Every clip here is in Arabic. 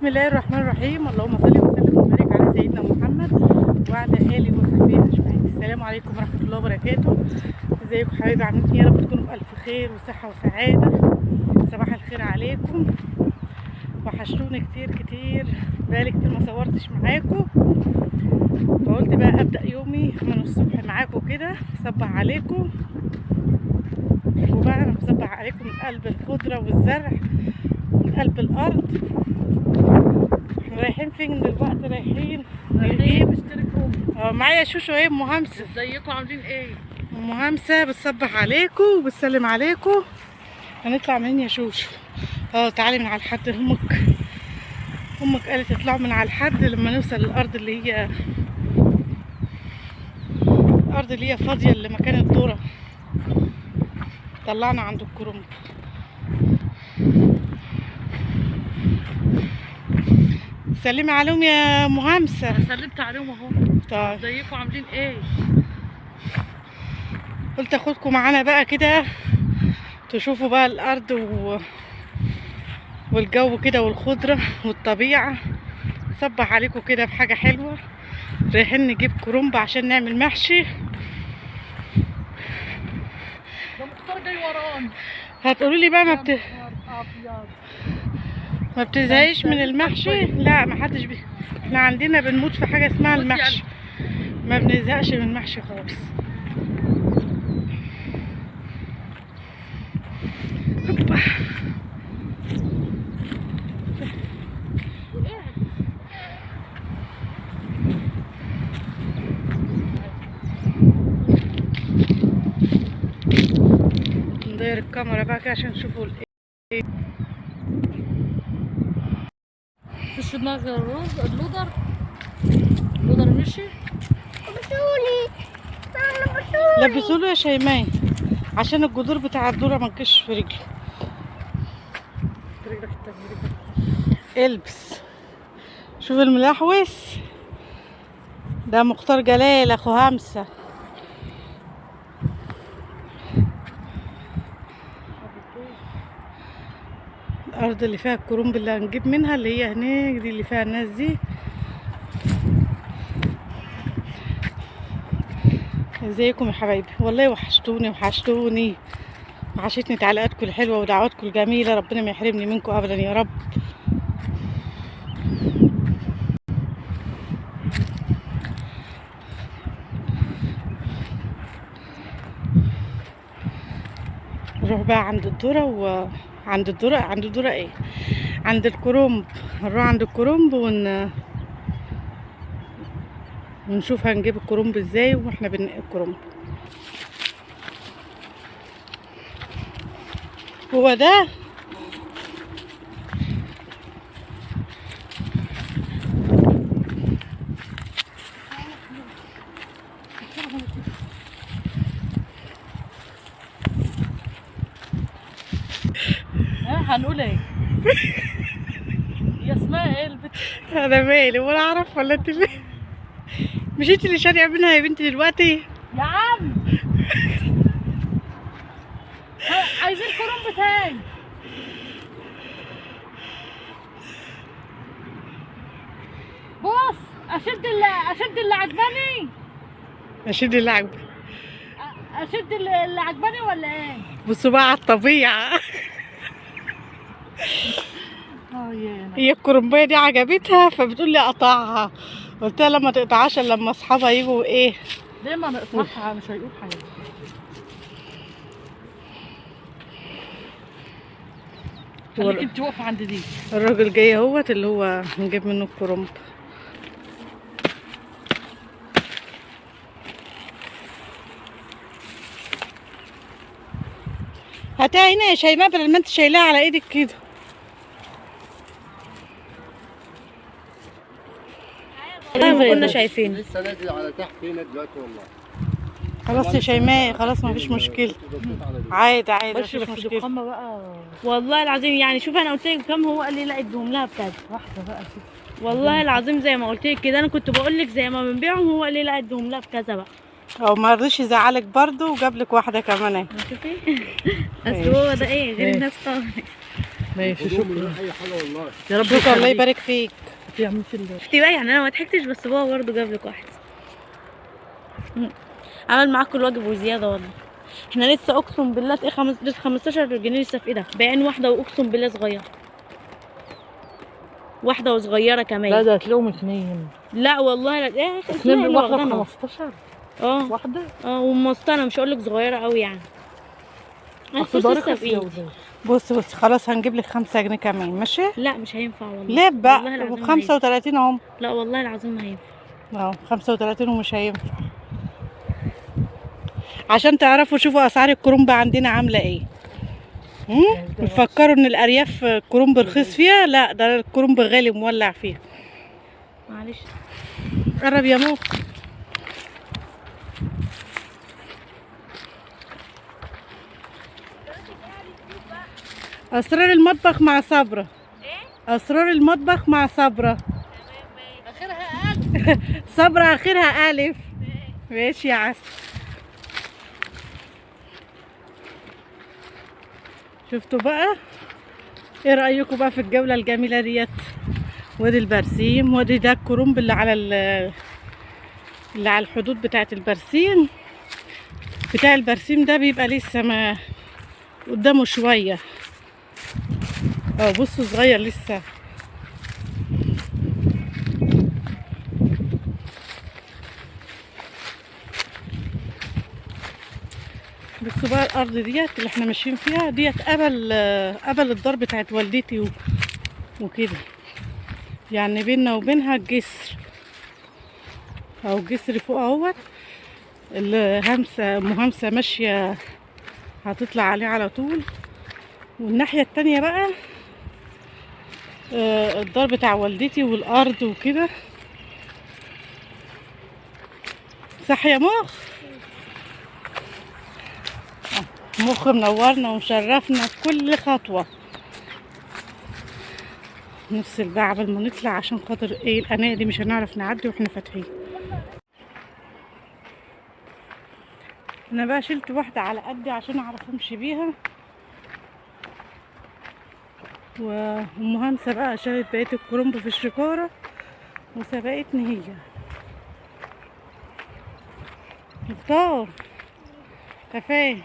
بسم الله الرحمن الرحيم. اللهم صل وسلم وبارك على سيدنا محمد وعلى اله وصحبه اجمعين. السلام عليكم ورحمه الله وبركاته. ازيكم حبايبي؟ عاملين ايه؟ يا رب تكونوا بالف خير وصحه وسعاده. صباح الخير عليكم. وحشتوني كتير كتير، بقالي كتير ما صورتش معاكم، فقلت بقى ابدا يومي من الصبح معاكم كده، اصبح عليكم. وبقى انا بصبح عليكم من قلب الخضره والزرع، من قلب الارض. احنا رايحين فين دلوقتي؟ رايحين نجيب معايا شوشو ايه ام همسه. ازيكم عاملين ايه؟ ام همسه بتصبح عليكم وبتسلم عليكم. هنطلع منين يا شوشو؟ تعالي من على الحد. امك قالت اطلعوا من على الحد لما نوصل للارض اللي هي فاضيه، اللي مكان الذره. طلعنا عند الكرنب. سلمي عليهم يا ام همسه. انا سلمت عليهم اهو. طيب ازيكم عاملين ايه؟ قلت اخدكم معانا بقى كده تشوفوا بقى الارض والجو كده والخضره والطبيعه. صبح عليكم كده بحاجه حلوه. رايحين نجيب كرنب عشان نعمل محشي. ده مختار جاي ورانا. هتقولوا لي بقى ابيض. ما بتزهقش من المحشي؟ لا، ما حدش احنا عندنا بنموت في حاجه اسمها المحشي، ما بنزهقش من المحشي خالص. هوبا. ندير الكاميرا بقى كده عشان تشوفوا ايه. مفيش دماغ الرز اللودر مشي. لبسوله يا شيماء عشان الجذور بتاع الذره ما تجيش في رجله. البس. شوف الملحوس ده مختار جلال اخو همسه. الارض اللي فيها الكرنب اللي هنجيب منها اللي هي هناك دي، اللي فيها الناس دي. ازيكم يا حبايبي؟ والله وحشتوني وحشتني تعليقاتكم الحلوه ودعواتكم الجميله. ربنا ما يحرمني منكم ابدا يا رب. نروح بقى عند الذره عند الذره ايه، عند الكرنب. نروح عند الكرنب ونشوف هنجيب الكرنب ازاي واحنا بننقي الكرنب. هو ده هنقول ايه؟ يا اسمها ايه البت؟ انا مالي ولا اعرف ولا انت اللي مش انت اللي شاريه منها يا بنتي دلوقتي؟ يا عم عايزين كرنب تاني. بص اشد اللي عجباني. اشد اللي عاجبك؟ اشد اللي عجباني ولا ايه؟ بصوا بقى على الطبيعه. هي الكرنبايه دي عجبتها فبتقول لي اقطعها. قلت لها لما تقطعهاش الا لما اصحابها يجوا ايه. ليه ما نقطعها؟ مش هيقول حاجه. خليك انت واقفه عند دي. الراجل جاي اهوت اللي هو هنجيب منه الكرنب. هاتها هنا يا شيماء بدل ما انت شايلاها على ايدك كده. زي ما كنا شايفين. لسه نازل على تحت هنا دلوقتي والله. خلاص يا شيماء، خلاص ما فيش مشكله. عادي بس مفيش مشكله. الخامه بقى والله العظيم. يعني شوف انا قلت لك كام، هو قال لي لا اديهم لها بكذا. واحده بقى والله العظيم زي ما قلت لك كده، انا كنت بقول لك زي ما بنبيعهم، هو قال لي لا اديهم لها بكذا بقى. او ما رضيش يزعلك برضو وجاب لك واحده كمان اهي. شوفي. اصل هو ده ايه غير الناس خالص. ماشي خدوهم من شكرا. غير اي حاجه والله. يا رب شكرا، الله يبارك فيك. يا عم شفتي بقى، يعني انا ما ضحكتش، بس بابا برضه جاب لك واحد. عمل معاكم الواجب وزياده والله. احنا لسه اقسم بالله ايه 15 جنيه لسه في ايدها، باين واحده، واقسم بالله صغيره، واحده وصغيره لا كمان. ده هتلاقيهم اتنين. لا والله لا، ايه اتنين اللي واحدة واخدانا. ب15 اه واحدة. اه، ومسطره، مش هقول لك صغيره قوي يعني. اصل الفلوس ده لسه رخص في يا ايدي. ولاد. بص خلاص هنجيب لك 5 جنيه كمان ماشي. لا مش هينفع والله. ليه بقى؟ والله العظيم ما هينفع. 35 اهم. لا والله العظيم ما هينفع. اهو 35 ومش هينفع. عشان تعرفوا شوفوا اسعار الكرنب عندنا عامله ايه. بتفكروا ان الارياف الكرنب رخيص فيها؟ لا ده الكرنب غالي مولع فيها. معلش. قرب يا مو. اسرار المطبخ مع صبرا. اسرار المطبخ مع صبرا. اخرها ألف. صبرا اخرها الف. ماشي يا عسل. شفتوا بقى؟ ايه رايكم بقى في الجوله الجميله ديت؟ وادي البرسيم، وادي ده الكرنب اللي على الحدود بتاعه البرسيم. بتاع البرسيم ده بيبقى لسه ما قدامه شويه. اه بصوا صغير لسه. بصوا بقى الارض ديت اللي احنا ماشيين فيها ديت قبل الدار بتاعت والدتي وكده، يعني بيننا وبينها الجسر، او الجسر فوق اهوت. همسه ماشيه هتطلع عليه على طول. والناحيه التانية بقى الدار بتاع والدتي والارض وكده. صح يا مخ؟ مخ منورنا ومشرفنا في كل خطوه. نفصل بقى قبل ما نطلع عشان خاطر ايه القناة دي مش هنعرف نعدي واحنا فاتحين. انا بقى شلت واحدة على قدي عشان اعرف امشي بيها. وام همسة بقى شالت بقية الكرنب في الشكارة وسبقتني هي. مختار كفايه.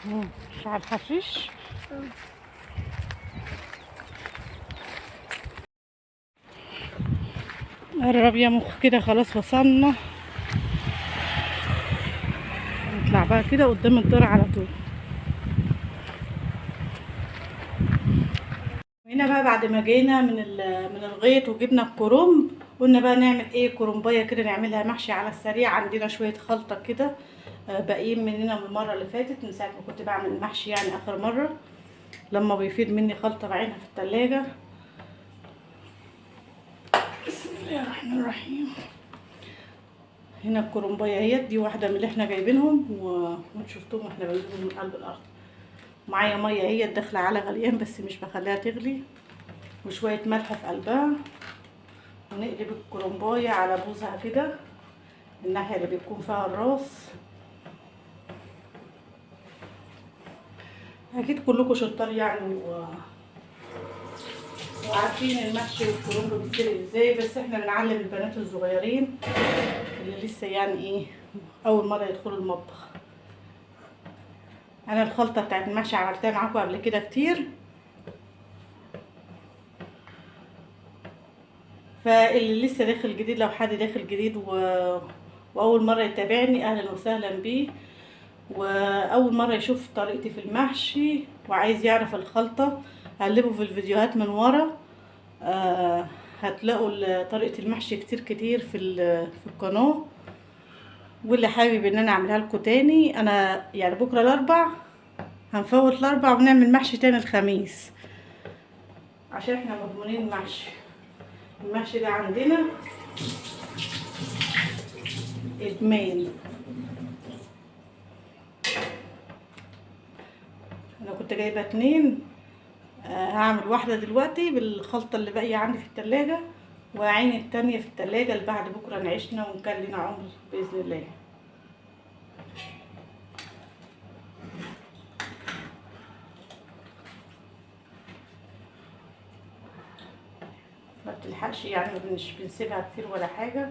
مش على الحشيش. قرب يا مخ كده، خلاص وصلنا. نطلع بقى كده قدام الدار على طول. هنا بقى بعد ما جينا من الغيط وجبنا الكرنب، قلنا بقى نعمل ايه كرنبايه كده نعملها محشي على السريع. عندنا شويه خلطه كده باقيين مننا من المره اللي فاتت، من ساعه ما كنت بعمل محشي يعني اخر مره، لما بيفيد مني خلطه بعينها في التلاجة. بسم الله الرحمن الرحيم. هنا الكرنبايه اهيت، دي واحده من اللي احنا جايبينهم وانتوا شفتوهم احنا بنجيبهم من قلب الارض. معايا ميه هي داخله على غليان بس مش بخليها تغلي، وشويه ملح في قلبها. ونقلب الكرنبايه على بوزها كده، الناحيه اللي بيكون فيها الراس. اكيد كلكم شطار يعني وعارفين المحشي والكرنب بيتسلق ازاي، بس احنا بنعلم البنات الصغيرين اللي لسه يعني ايه اول مره يدخلوا المطبخ. انا الخلطه بتاعت المحشي عملتها معاكم قبل كده كتير، فاللي لسه داخل جديد، لو حد داخل جديد واول مره يتابعني اهلا وسهلا بيه، واول مره يشوف طريقتي في المحشي وعايز يعرف الخلطه قلبوا في الفيديوهات من ورا. هتلاقوا طريقه المحشي كتير في القناه. واللي حابب ان انا اعملها لكم تاني، انا يعني بكره الاربع هنفوت الاربع ونعمل محشي تاني الخميس، عشان احنا مضمونين المحشي. المحشي ده عندنا ادمان. انا كنت جايبه 2، هعمل واحده دلوقتي بالخلطه اللي باقيه عندي في التلاجة، وعين التانية في التلاجة لبعد بكرة نعيشنا وكان لنا عمر بإذن الله. ما بتلحقش يعني، مش بنسيبها كتير ولا حاجة.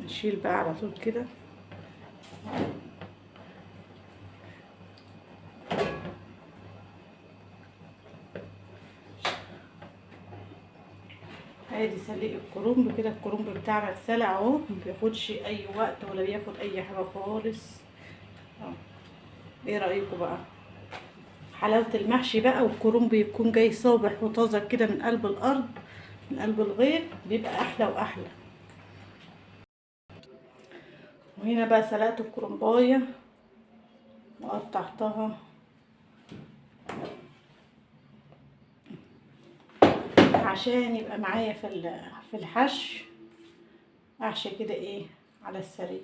نشيل بقى على طول كده. ادي سليق الكرنب كده. الكرنب بتاعنا اتسلق اهو، مبياخدش اي وقت ولا بياخد اي حاجه خالص. ايه رايكم بقى؟ حلاوه المحشي بقى، والكرنب يكون جاي صابح وطازه كده من قلب الارض، من قلب الغيط، بيبقى احلى واحلى. وهنا بقى سلقت الكرنبايه وقطعتها عشان يبقى معايا في الحشو، احشي كده ايه على السريع.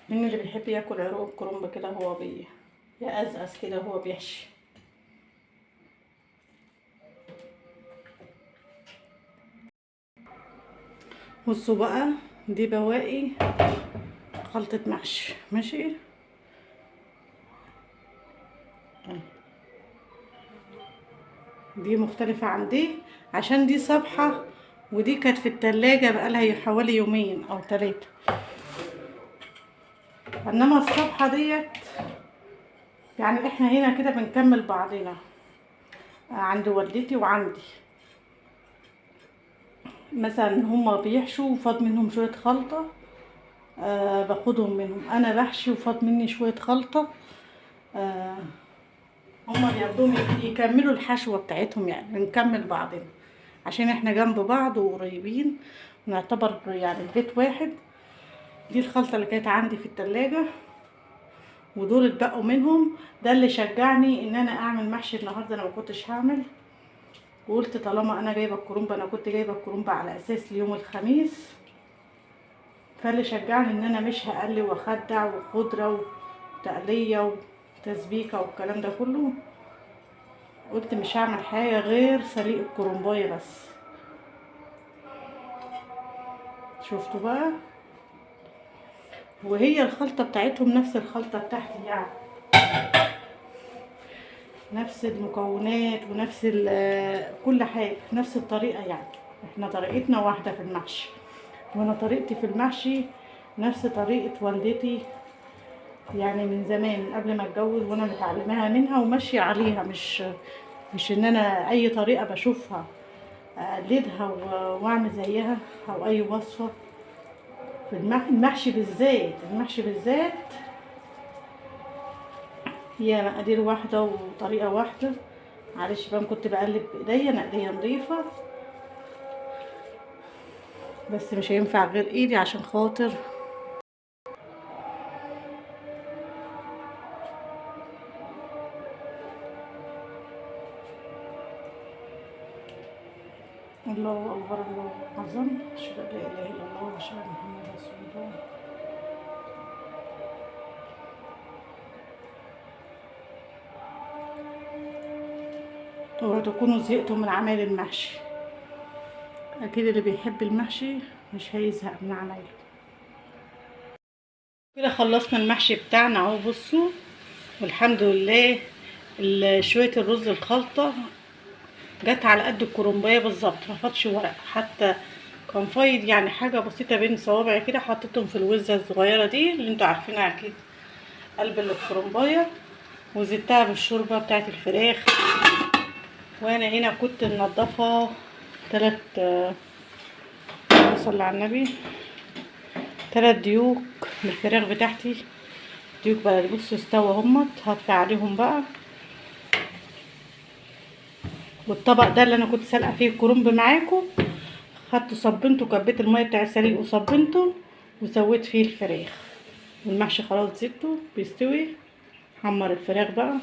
مين اللي بيحب ياكل عروق الكرنب كده هو يقزقز كده وهو بيحشي. بصوا بقى، دي بواقي خلطة محشي ماشي. دي مختلفة عن دي عشان دي صبحة، ودي كانت في التلاجة بقالها حوالي يومين او 3. انما الصبحة ديت يعني احنا هنا كده بنكمل بعضنا، عند والدتي وعندي مثلا هما بيحشوا وفاض منهم شوية خلطة، باخدهم منهم. انا بحشي وفاض مني شوية خلطة، هما بياخدوهم يكملوا الحشوة بتاعتهم. يعني بنكمل بعضنا عشان احنا جنب بعض وقريبين ونعتبر يعني البيت واحد. دي الخلطة اللي كانت عندي في التلاجة، ودول اتبقوا منهم. ده اللي شجعني ان انا اعمل محشي النهارده. انا ما كنتش هعمل، وقلت طالما انا جايبه الكرنب، انا كنت جايبه الكرنب على اساس ليوم الخميس، فاللي شجعني ان انا مش هقلي واخدع وخضره وتقليه وتسبيكه والكلام ده كله. قلت مش هعمل حاجه غير سليق الكرنبايه بس. شفتوا بقى؟ وهي الخلطه بتاعتهم نفس الخلطه بتاعتي، يعني نفس المكونات ونفس كل حاجه، نفس الطريقه. يعني احنا طريقتنا واحده في المحشي، وانا طريقتي في المحشي نفس طريقه والدتي، يعني من زمان من قبل ما اتجوز وانا متعلماها منها وماشيه عليها. مش ان انا اي طريقه بشوفها اقلدها واعمل زيها، او اي وصفه. في المحشي بالذات، المحشي بالذات هي مقادير واحده وطريقه واحده. معلش بقى كنت بقلب بايديا، انا ايديا نظيفه، بس مش هينفع غير ايدي عشان خاطر الله اكبر، الله اعظم، اشهد ان لا اله الا الله واشهد ان محمدا رسول الله. اوعوا تكونوا زهقتوا من عمل المحشي، اكيد اللي بيحب المحشي مش هيزهق من عمايله. كده خلصنا المحشي بتاعنا اهو، بصوا، والحمد لله. شويه الرز الخلطه جت على قد الكرنبايه بالظبط، ما فاتش ورق حتى، كان فايض يعني حاجه بسيطه بين صوابعي كده. حطيتهم في الوزه الصغيره دي اللي انتوا عارفينها اكيد، قلب الكرنبايه، وزدتها بالشوربه بتاعت الفراخ. وانا هنا كنت منضفه 3 صلي على النبي 3 ديوك من الفراخ بتاعتي، ديوك بلدي. بصوا استوى همت، هطفي عليهم بقى. والطبق ده اللي انا كنت سالقه فيه الكرنب معاكم، خدت صبنته، كبيت الميه بتاع السليق وصبنته وسويت فيه الفراخ. والمحشي خلاص زيته بيستوي. حمر الفراخ بقى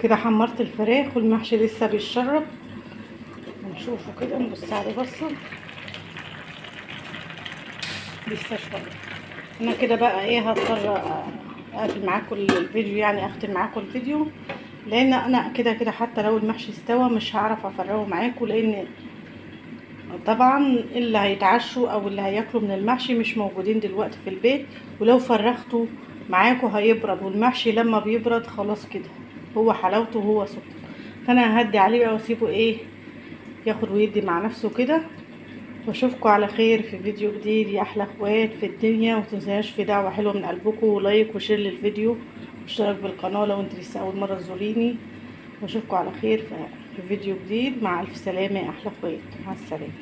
كده، حمرت الفراخ والمحشي لسه بيتشرب. نشوفه كده، نبص عليه بصه لسه شويه. انا كده بقى ايه، هضطر اقفل معاكم الفيديو، يعني اختم معاكم الفيديو، لان انا كده كده حتى لو المحشي استوى مش هعرف افرغه معاكم، لان طبعا اللي هيتعشوا او اللي هياكلوا من المحشي مش موجودين دلوقتي في البيت، ولو فرغته معاكم هيبرد، والمحشي لما بيبرد خلاص كده هو حلاوته هو سكر. فانا ههدي عليه بقى واسيبه ايه، ياخد ويدي مع نفسه كده. واشوفكم على خير في فيديو جديد يا احلى اخوات في الدنيا. ومتنساش في دعوه حلوه من قلبكم، ولايك وشير للفيديو واشتراك بالقناه لو انت لسه اول مره تزوريني. واشوفكم على خير في فيديو جديد. مع الف سلامه يا احلى اخوات، مع السلامه.